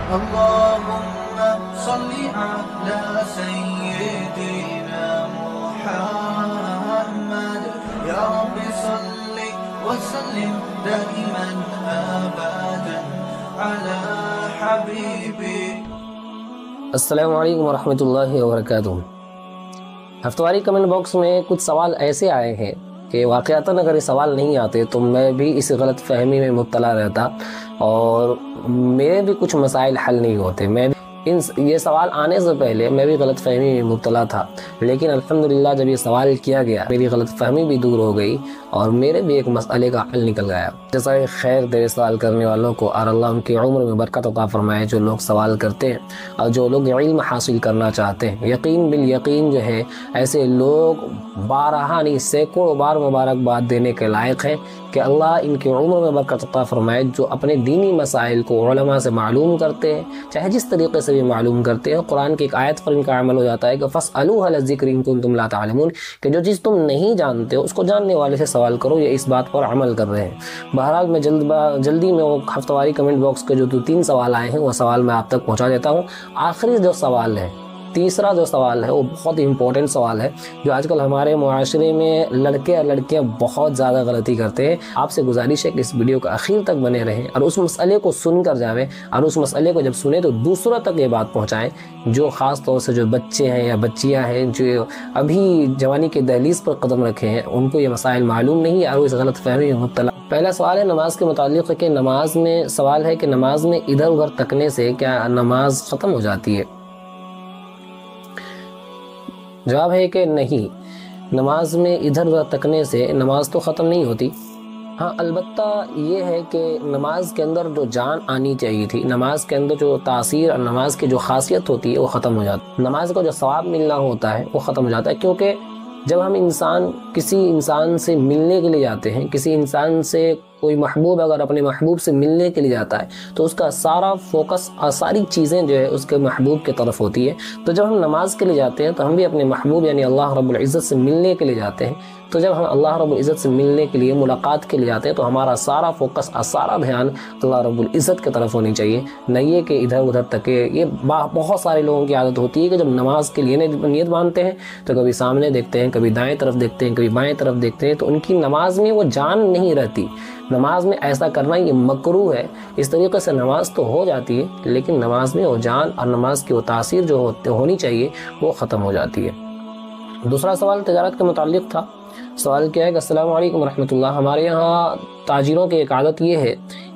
اللهم صل على سيدنا محمد يا رب صل وسلم دائما أبدا على حبيبي. السلام علیکم ورحمۃ اللہ وبرکاتہ. ہفتواری کمنٹ باکس میں کچھ سوال ایسے آئے ہیں کہ واقعتاً اگر یہ سوال نہیں آتے تو میں بھی اس غلط فہمی میں مبتلا رہتا اور میرے بھی کچھ مسائل حل نہیں ہوتے. یہ سوال آنے سے پہلے میں بھی غلط فہمی میں مبتلا تھا، لیکن الحمدللہ جب یہ سوال کیا گیا میری غلط فہمی بھی دور ہو گئی اور میرے بھی ایک مسئلے کا حل نکل گیا. جزائے خیر دے سوال کرنے والوں کو، اور اللہ ان کی عمر میں برکت عطا فرمائے. جو لوگ سوال کرتے ہیں اور جو لوگ علم حاصل کرنا چاہتے ہیں، یقین بالیقین جو ہے ایسے لوگ بارہا نہیں سینکڑوں بار مبارکباد دینے کے لائق ہیں کہ اللہ ان کی عمر میں برکت عطا فرمائے. جو اپنے دینی مسائل کو علماء سے معلوم کرتے ہیں، چاہے جس طریقے سے بھی معلوم کرتے ہیں، قرآن کی ایک آیت پر ان کا عمل ہو جاتا ہے کہ فَاسْأَلُوا أَهْلَ الذِّكْرِ إِن كُنتُمْ لَا تَعْلَمُونَ، کہ جو چیز تم نہیں جانتے ہو اس کو جاننے والے سے سوال کرو. یہ اس بات پر عمل کر رہے ہیں. بہرحال میں جلدی میں وہ ہفتواری کمنٹ باکس کے جو 2-3 سوال آئے ہیں وہ سوال میں آپ تک پہنچا دیتا ہوں. آخری جو سوال ہے، تیسرا جو سوال ہے، وہ بہت امپورٹنٹ سوال ہے جو آج کل ہمارے معاشرے میں لڑکے اور لڑکیاں بہت زیادہ غلطی کرتے ہیں. آپ سے گزارش ہے کہ اس ویڈیو کا آخر تک بنے رہیں اور اس مسئلے کو سن کر جاویں، اور اس مسئلے کو جب سنیں تو دوسروں تک یہ بات پہنچائیں. جو خاص طور سے جو بچے ہیں یا بچیاں ہیں جو ابھی جوانی کے دہلیز پر قدم رکھے ہیں، ان کو یہ مسائل معلوم نہیں اور وہ اس غلط فہمی میں مبتلا. پہلا سوال ہے نماز کے متعلق کہ نماز میں سوال ہے کہ نماز میں ادھر ادھر تکنے سے کیا نماز ختم ہو جاتی ہے؟ جواب ہے کہ نہیں، نماز میں ادھر ادھر تکنے سے نماز تو ختم نہیں ہوتی. ہاں البتہ یہ ہے کہ نماز کے اندر جو جان آنی چاہیے تھی، نماز کے اندر جو تاثیر اور نماز کی جو خاصیت ہوتی ہے وہ ختم ہو جاتی ہے. نماز کو جو ثواب ملنا ہوتا ہے وہ ختم ہو جاتا ہے، کیونکہ جب ہم کسی انسان سے ملنے کے لیے جاتے ہیں، کسی انسان سے کوئی محبوب اگر اپنے محبوب سے ملنے کے لیے جاتا ہے تو اس کا سارا فوکس اور ساری چیزیں جو ہے اس کے محبوب کی طرف ہوتی ہے. تو جب ہم نماز کے لیے جاتے ہیں تو ہم بھی اپنے محبوب یعنی اللہ رب العزت سے ملنے کے لیے جاتے ہیں. تو جب ہم اللہ رب العزت سے ملنے کے لیے، ملاقات کے لیے جاتے ہیں تو ہمارا سارا فوکس اور سارا دھیان اللہ رب العزت کی طرف ہونی چاہیے، نہ یہ کہ ادھر ادھر تک. یہ بہت سارے لوگوں کی عادت ہوتی ہے کہ جب نماز کے لیے نیت باندھتے ہیں تو کبھی سامنے دیکھتے ہیں، کبھی دائیں طرف دیکھتے ہیں، کبھی بائیں طرف دیکھتے ہیں، تو ان کی نماز میں وہ جان نہیں رہتی. نماز میں ایسا کرنا یہ مکروہ ہے. اس طریقے سے نماز تو ہو جاتی ہے لیکن نماز میں وہ جان اور نماز کی وہ تاثیر جو ہونی چاہیے وہ ختم ہو جاتی ہے. دوسرا سوال تجارت کے متعلق تھا. سوال کیا ہے کہ السلام علیکم ورحمۃ اللہ. ہمارے یہاں تاجروں کی ایک عادت یہ ہے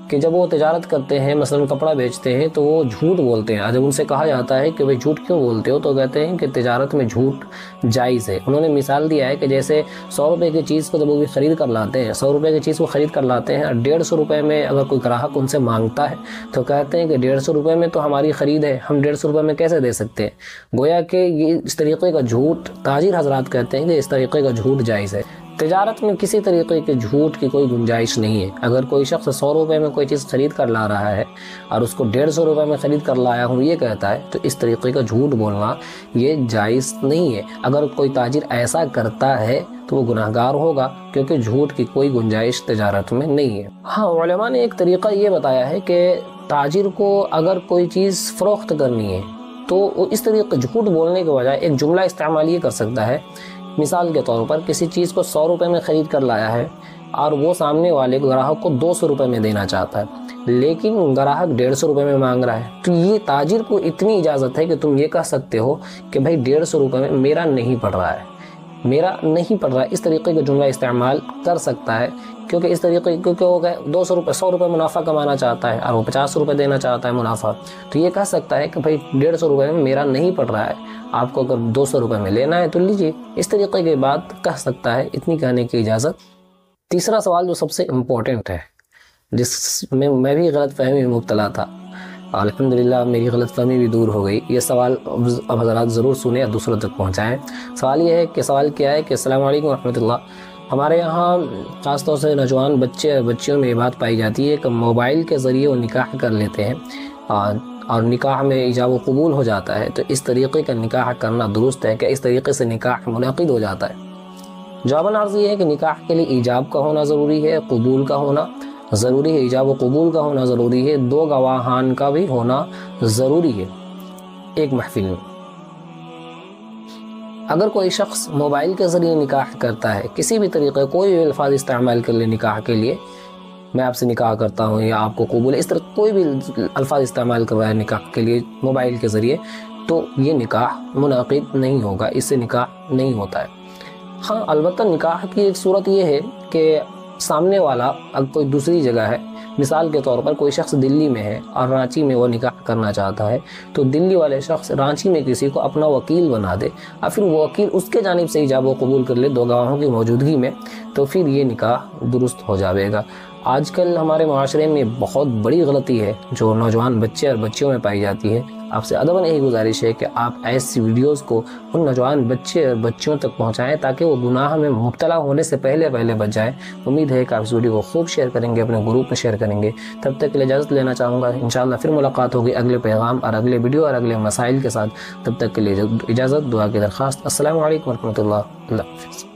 کہ جب وہ تجارت کرتے ہیں، مثلا کپڑا بیچتے ہیں، تو وہ جھوٹ بولتے ہیں. جب ان سے کہا جاتا ہے کہ بھئی جھوٹ کیوں بولتے ہو تو کہتے ہیں کہ تجارت میں جھوٹ جائز ہے. انہوں نے مثال دیا ہے کہ جیسے 100 روپے کی چیز کو جب وہ خرید کر لاتے ہیں، 100 روپے کی چیز کو خرید کر لاتے ہیں اور 150 روپے میں اگر کوئی گراہک ان سے مانگتا ہے تو کہتے ہیں کہ 150 روپے میں تو ہماری خرید ہے، ہم 150 روپے میں کیسے دے سکتے ہیں. گویا کہ یہ اس طریقے کا جھوٹ تاجر حضرات کہتے ہیں کہ اس طریقے کا جھوٹ جائز ہے. تجارت میں کسی طریقے کے جھوٹ کی کوئی گنجائش نہیں ہے. اگر کوئی شخص 100 روپے میں کوئی چیز خرید کر لا رہا ہے اور اس کو 150 روپے میں خرید کر لایا ہوں یہ کہتا ہے تو اس طریقے کا جھوٹ بولنا یہ جائز نہیں ہے. اگر کوئی تاجر ایسا کرتا ہے تو وہ گناہگار ہوگا، کیونکہ جھوٹ کی کوئی گنجائش تجارت میں نہیں ہے. ہاں علماء نے ایک طریقہ یہ بتایا ہے کہ تاجر کو اگر کوئی چیز فروخت کرنی ہے تو وہ اس طریقے جھوٹ بولنے کے بجائے ایک جملہ استعمال یہ کر سکتا ہے. مثال کے طور پر کسی چیز کو 100 روپے میں خرید کر لایا ہے اور وہ سامنے والے گراہک کو 200 روپے میں دینا چاہتا ہے، لیکن گراہک 150 روپے میں مانگ رہا ہے. تو یہ تاجر کو اتنی اجازت ہے کہ تم یہ کہہ سکتے ہو کہ بھائی 150 روپے میں میرا نہیں پڑ رہا ہے، میرا نہیں پڑ رہا ہے. اس طریقے کا جملہ استعمال کر سکتا ہے، کیونکہ اس طریقے کیونکہ وہ 100 روپے منافع کمانا چاہتا ہے اور وہ 50 روپے دینا چاہتا ہے منافع. تو یہ کہہ سکتا ہے کہ بھائی 150 روپے میں میرا نہیں پڑ رہا ہے، آپ کو اگر 200 روپے میں لینا ہے تو لیجیے. اس طریقے کی بات کہہ سکتا ہے، اتنی کہنے کی اجازت. تیسرا سوال جو سب سے امپورٹنٹ ہے، جس میں میں بھی غلط فہمی میں مبتلا تھا، الحمدللہ میری غلط فہمی بھی دور ہو گئی. یہ سوال اب حضرات ضرور سنیں اور دوسروں تک پہنچائیں. سوال یہ ہے کہ کیا ہے کہ السلام علیکم ورحمۃ اللہ. ہمارے یہاں خاص طور سے نوجوان بچے اور بچیوں میں یہ بات پائی جاتی ہے کہ موبائل کے ذریعے وہ نکاح کر لیتے ہیں اور نکاح میں ایجاب و قبول ہو جاتا ہے. تو اس طریقے کا نکاح کرنا درست ہے کہ اس طریقے سے نکاح منعقد ہو جاتا ہے؟ جواباً عرض یہ ہے کہ نکاح کے لیے ایجاب کا ہونا ضروری ہے، قبول کا ہونا. ضروری ہے، ایجاب و قبول کا ہونا ضروری ہے، 2 گواہان کا بھی ہونا ضروری ہے ایک محفل میں۔ اگر کوئی شخص موبائل کے ذریعے نکاح کرتا ہے، کسی بھی طریقے کوئی بھی الفاظ استعمال کر لے نکاح کے لیے، میں آپ سے نکاح کرتا ہوں یا آپ کو قبول ہے، اس طرح کوئی بھی الفاظ استعمال کر رہا ہے نکاح کے لیے موبائل کے ذریعے، تو یہ نکاح منعقد نہیں ہوگا، اس سے نکاح نہیں ہوتا ہے۔ ہاں البتہ نکاح کی ایک صورت یہ ہے کہ سامنے والا اگر کوئی دوسری جگہ ہے، مثال کے طور پر کوئی شخص دلی میں ہے اور رانچی میں وہ نکاح کرنا چاہتا ہے، تو دلی والے شخص رانچی میں کسی کو اپنا وکیل بنا دے اور پھر وہ وکیل اس کے جانب سے ایجاب و قبول کر لے 2 گواہوں کی موجودگی میں، تو پھر یہ نکاح درست ہو جائے گا۔ آج کل ہمارے معاشرے میں بہت بڑی غلطی ہے جو نوجوان بچے اور بچیوں میں پائی جاتی ہے۔ آپ سے ادباً یہی گزارش ہے کہ آپ ایسی ویڈیوز کو ان نوجوان بچے اور بچیوں تک پہنچائیں تاکہ وہ گناہ میں مبتلا ہونے سے پہلے بچ جائیں۔ امید ہے کہ آپ اس ویڈیو کو خوب شیئر کریں گے، اپنے گروپ میں شیئر کریں گے۔ تب تک کے لیے اجازت لینا چاہوں گا، انشاءاللہ پھر ملاقات ہوگی اگلے پیغام اور اگلے ویڈیو اور اگلے مسائل کے ساتھ۔ تب تک کے لیے اجازت، دعا کی درخواست۔ السلام علیکم ورحمۃ اللہ۔ اللہ حافظ۔